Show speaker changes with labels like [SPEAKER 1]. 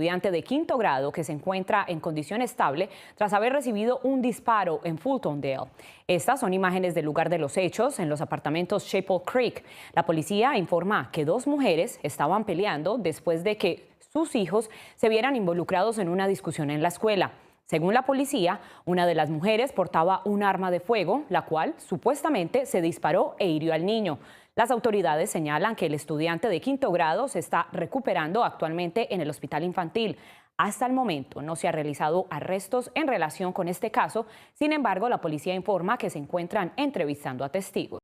[SPEAKER 1] Estudiante de quinto grado que se encuentra en condición estable tras haber recibido un disparo en Fultondale. Estas son imágenes del lugar de los hechos en los apartamentos Chapel Creek. La policía informa que dos mujeres estaban peleando después de que sus hijos se vieran involucrados en una discusión en la escuela. Según la policía, una de las mujeres portaba un arma de fuego, la cual supuestamente se disparó e hirió al niño. Las autoridades señalan que el estudiante de quinto grado se está recuperando actualmente en el hospital infantil. Hasta el momento no se han realizado arrestos en relación con este caso. Sin embargo, la policía informa que se encuentran entrevistando a testigos.